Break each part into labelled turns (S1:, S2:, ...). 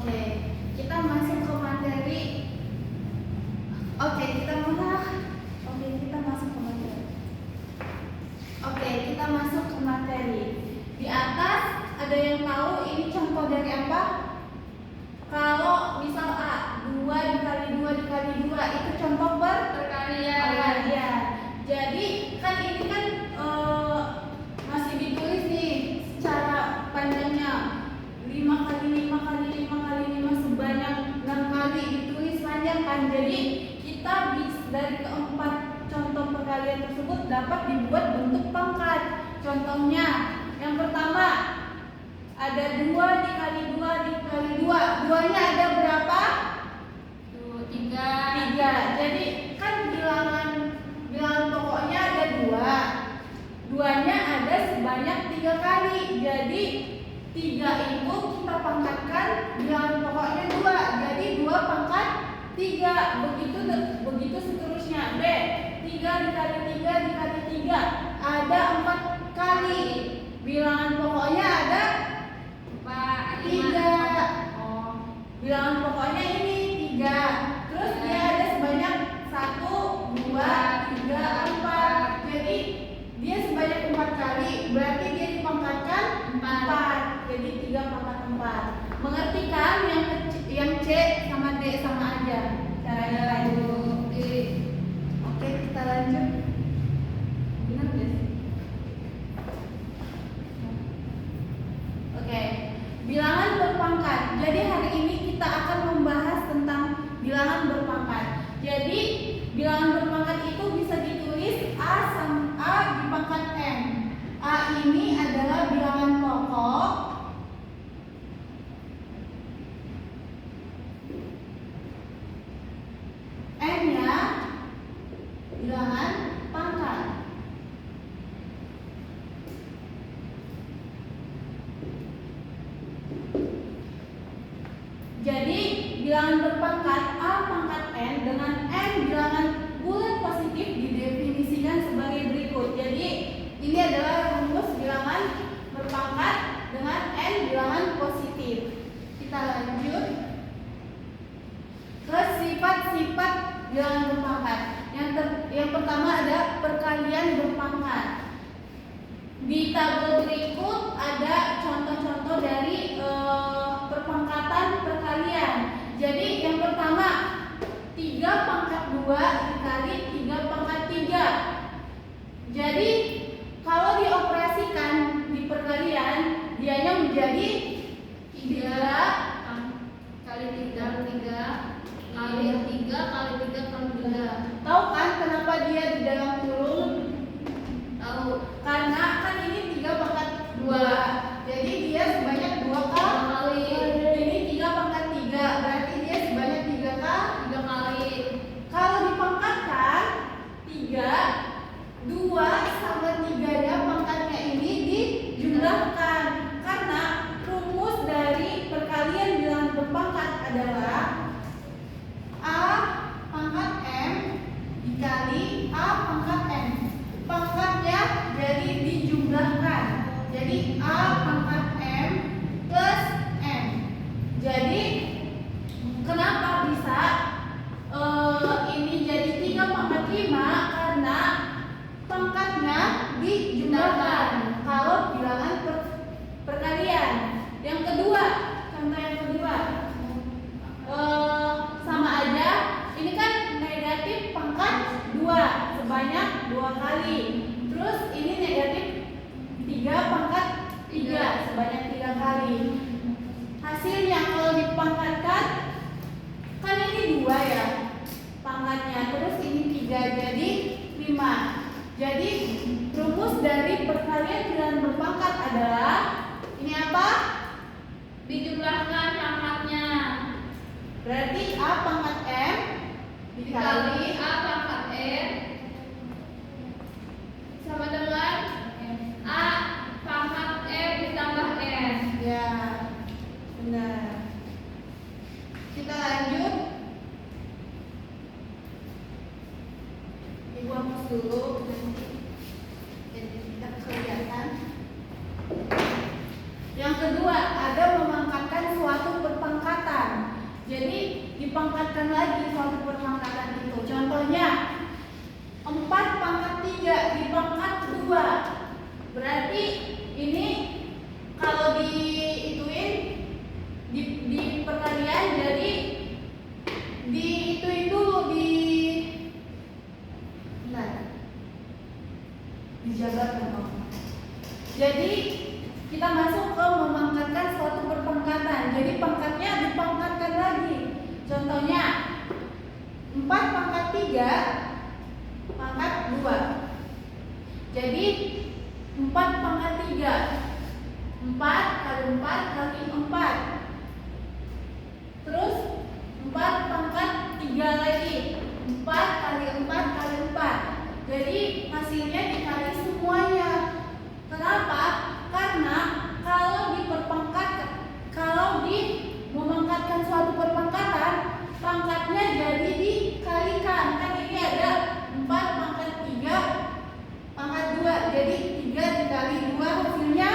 S1: Oke, kita masuk ke materi. Oke, kita masuk ke materi. Oke, kita masuk ke materi. Di atas ada yang tahu ini contoh dari apa? Kalau misal A, 2 dikali 2 dikali 2 itu contoh perkalian. Jadi kan ini kan masih ditulis nih secara panjangnya 5 kali 5 kali 5 kali 5 sebanyak 6 kali ditulis panjang kan. Jadi kita bisa dari keempat contoh perkalian tersebut dapat dibuat bentuk pangkat. Contohnya yang pertama ada 2 dikali 2 dikali 2. 2-nya ada berapa? 3. Jadi kan bilangan pokoknya ada 2. 2-nya ada sebanyak 3 kali. Jadi 3 itu kita pangkatkan bilangan pokoknya 2. Jadi 2 pangkat 3. Begitu seterusnya. B, 3 dikali 3 dikali 3 ada 4 kali. Bilangan pokoknya ada 3. Bilangan pokoknya ini 3. Terus dia ada sebanyak 1, 2, 3, 4. Jadi dia sebanyak 4 kali. Berarti dia dipangkatkan 4. Jadi 3 pangkat 4. Mengerti kan yang C sama D sama aja caranya lanjut. Oke, kita lanjut. Benar nggak sih? Oke, bilangan berpangkat. Jadi hari ini kita akan membahas tentang bilangan berpangkat. Jadi bilangan berpangkat itu bisa ditulis A dipangkat M. A ini adalah bilangan pokok. M-nya bilangan pangkat. Jadi bilangan berpangkat A pangkat N dengan N bilangan bulat positif didefinisikan sebagai berikut. Jadi ini adalah rumus bilangan berpangkat dengan N bilangan positif. Kita lanjut ke sifat-sifat bilangan berpangkat. Yang pertama ada perkalian berpangkat. Di tabel berikut ada contoh-contoh dari perpangkatan perkalian. Jadi yang pertama 3 pangkat 2 dikali 3 pangkat 3. Jadi kalau dioperasikan di perkalian dianya menjadi 3 kali 3 kali 3 kali 3 kali 3. Tahu kan kenapa dia di dalam kurung? Tahu. Karena kan ini 3 pangkat 2. Jadi dia sebanyak 2 kali. Ini 3 pangkat 3. Berarti dia sebanyak 3 kali. Kalau dipangkatkan 3, 2 sama 3-nya pangkatnya ini dijumlahkan. Karena rumus dari perkalian bilangan berpangkat adalah A pangkat M dikali A pangkat M. Pangkatnya jadi dijumlahkan. Jadi A pangkat M plus M. Jadi kenapa bisa ini jadi 3 pangkat 5? Karena pangkatnya dijumlahkan kalau bilangan perkalian. Yang kedua, contoh yang kedua sama aja. Ini kan negatif pangkat 2 sebanyak 2 kali. Terus ini negatif 3 pangkat 3 sebanyak 3 kali. Hasilnya kalau dipangkatkan kan ini 2 ya pangkatnya. Terus ini 3 jadi 5. Jadi rumus dari perkalian bilangan berpangkat adalah ini apa? Dijumlahkan pangkatnya. Berarti A pangkat M dikali A pangkat N sama dengan A pangkat M ditambah N. Ya, benar. Kita lanjut. Ibu hapus dulu nanti jadi kita kelihatan. Yang kedua ada memangkatkan suatu perpangkatan. dipangkatkan lagi suatu perpangkatan itu. Contohnya 4 pangkat 3 dipangkat 2. Berarti ini kalau diituin di perkalian, jadi diituin dulu dijabar dong. Jadi kita masuk ke memangkatkan suatu perpangkatan. Jadi pangkatnya dipangkatkan lagi. Contohnya 4 pangkat 3 pangkat 2. Jadi 4 pangkat 3 4 kali 4 kali 4. Terus 4 pangkat 3 lagi 4 kali 4 kali 4. Jadi hasilnya dikali semuanya. Kenapa? Karena kalau memangkatkan suatu perpangkatan, pangkatnya jadi dikalikan. Kan ini ada 4 pangkat 3 pangkat 2. Jadi 3 dikali 2 hasilnya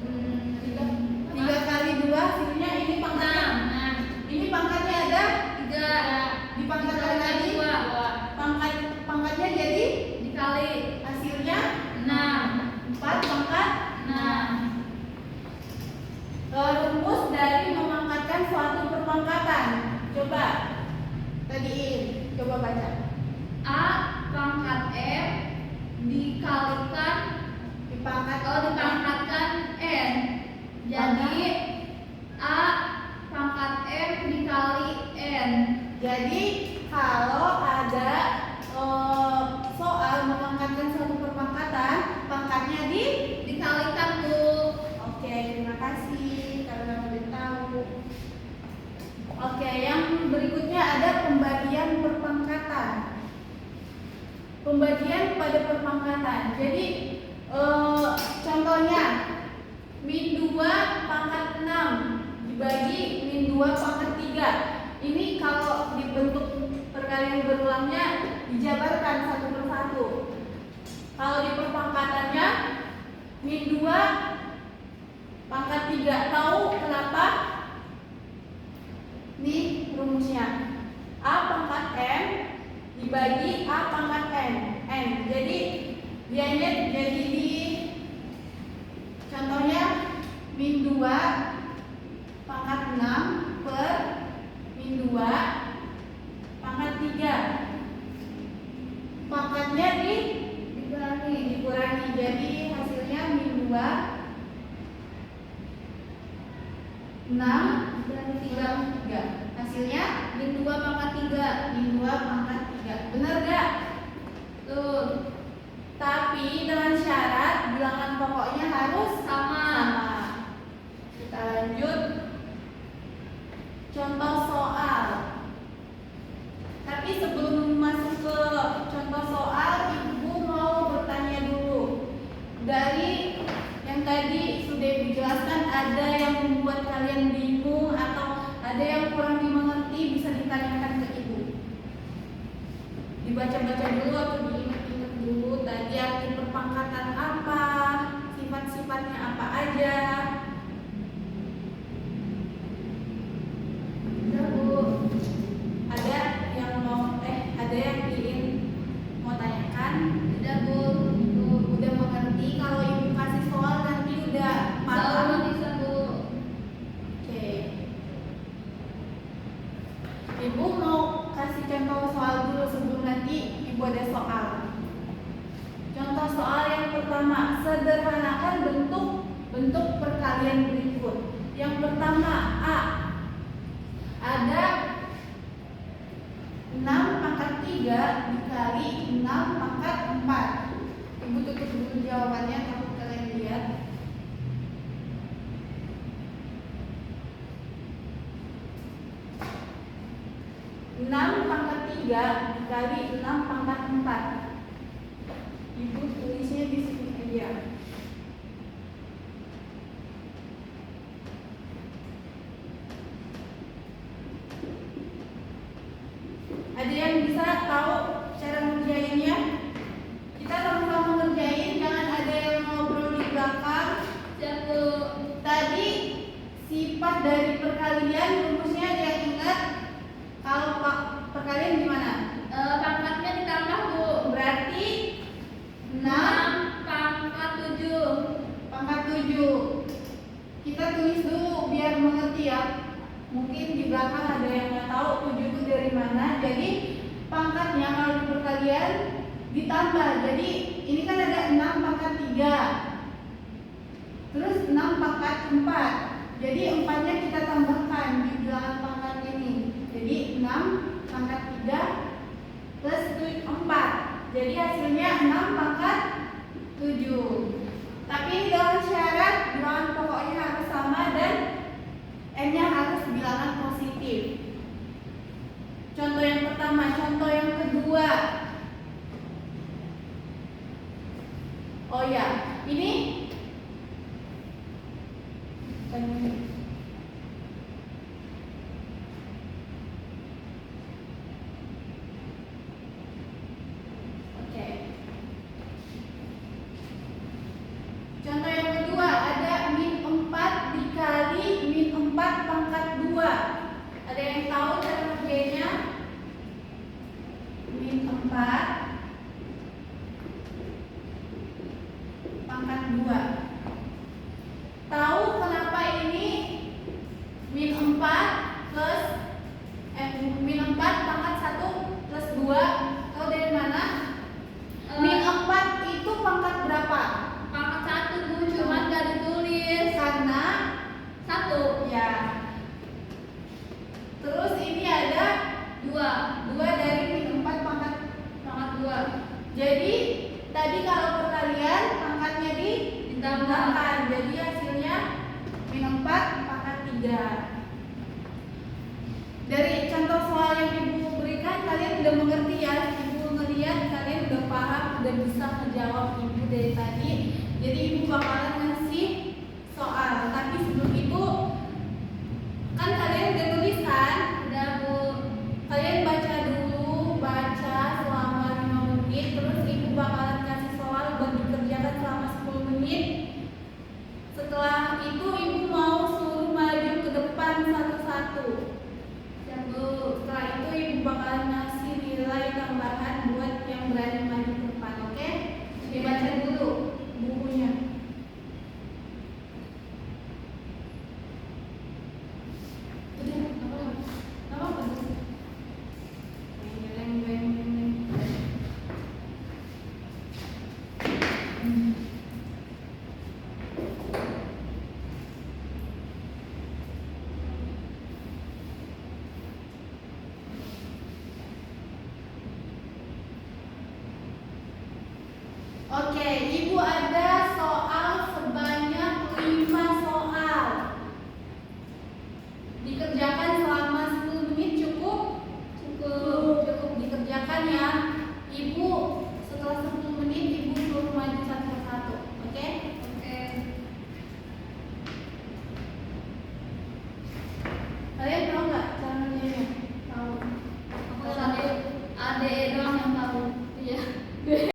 S1: 3 kali 2 hasilnya ini pangkatnya. Ini pangkatnya ada 3. Dipangkatkan lagi pangkatnya jadi dikali hasilnya 6. 4 pangkat 6. Rumus dari memangkatkan suatu perpangkatan. Coba coba baca.
S2: A pangkat M dipangkatkan N. Jadi A pangkat M dikali N.
S1: Jadi kalau ada soal memangkatkan suatu perpangkatan, pangkatnya
S2: dikalikan tuh.
S1: Oke, terima kasih karena udah tahu. Oke, yang berikutnya ada pembagian perpangkatan. Pembagian pada perpangkatan. Jadi contohnya min 2 pangkat 6 dibagi min 2 pangkat 3. Ini kalau dibentuk perkalian berulangnya dijabarkan satu persatu. Kalau di perpangkatannya min 2 pangkat 3. Tahu kenapa? Nih rumusnya. A pangkat M dibagi A pangkat N. Jadi dianya jadi di contohnya min 2 pangkat 6 per min 2 pangkat 3. Pangkatnya dikurangi. Jadi hasilnya min 2 6 dan 3. Hasilnya
S2: Min 2 pangkat 3.
S1: min 2 pangkat 3. Benar gak? Tuh. Tapi dengan syarat bilangan pokoknya harus
S2: Sama.
S1: Kita lanjut. Contoh soal. Tapi sebelum masuk ke contoh soal, Ibu mau bertanya dulu. Dari yang tadi sudah dijelaskan, ada yang membuat kalian bingung atau ada yang kurang dimengerti, bisa ditanyakan ke Ibu. Dibaca-baca dulu atau diingat-ingat dulu. Tadi arti perpangkatan apa, sifat-sifatnya apa aja. Udah Bu. Ada yang ingin mau tanyakan?
S2: Udah Bu.
S1: Udah mengerti? Kalau Ibu kasih soal nanti udah paham.
S2: Bisa Bu.
S1: Oke. Ibu mau kasih contoh soal dulu sebelum nanti Ibu ada soal. Contoh soal yang pertama, sederhanakan bentuk perkalian berikut. Yang pertama A. Ada 6 pangkat 3 dikali 6 pangkat 4. Ibu tutup dulu jawabannya, takut kalian lihat. 6 pangkat 3 dikali 6 pangkat 4. Ibu tulisnya di sini aja. Ada yang bisa tahu cara ngerjainnya? Kita sama-sama ngerjain, jangan ada yang ngobrol di belakang. Tadi sifat dari perkalian rumusnya ada yang ingat? ya. Mungkin di belakang ada yang nggak tahu 7 itu dari mana. Jadi pangkatnya kalau di perkalian ditambah. Jadi ini kan ada 6 pangkat 3. Terus 6 pangkat 4. Jadi 4-nya kita tambahkan di bilangan pangkat ini. Jadi 6 pangkat 3 plus 4. Jadi hasilnya 6 pangkat 7. Tapi dengan syarat bilangan pokoknya harus sama dan n-nya harus bilangan positif. Contoh yang pertama, contoh yang kedua. Oh ya, ini oke. Contoh yang kedua ada min 4 dikali min 4 pangkat 2. Ada yang tahu cara kerjanya? Min 4 pangkat 2. Tahu kenapa ini min 4 plus min 4 pangkat 1 plus 2? Tahu dari mana? Min 4 itu pangkat berapa?
S2: Pangkat 1 Bu, cuma nggak ditulis.
S1: Karena
S2: 1
S1: ya. Terus ini ada 2 dari min 4 pangkat 2. Jadi tadi kalau perkalian pangkatnya ditambahkan. Jadi hasilnya min 4 pangkat 3. Dari contoh soal yang Ibu berikan kalian udah mengerti ya. Ibu ngeliat kalian udah paham, udah bisa menjawab Ibu dari tadi. Jadi Ibu bakalan ngasih soal. Tapi sebelum itu kan kalian udah tulisan.
S2: udah Bu.
S1: Kalian baca dulu, baca selama 5 menit. Terus Ibu bakalan kasih soal buat dikerjakan selama 10 menit. Setelah itu Ibu mau suruh maju ke depan satu-satu.
S2: Ya Bu.
S1: Setelah itu Ibu bakalan ngasih nilai tambahan buat yang berani maju ke depan, oke? Dibaca dulu bukunya. Udah, apa-apa. Oke,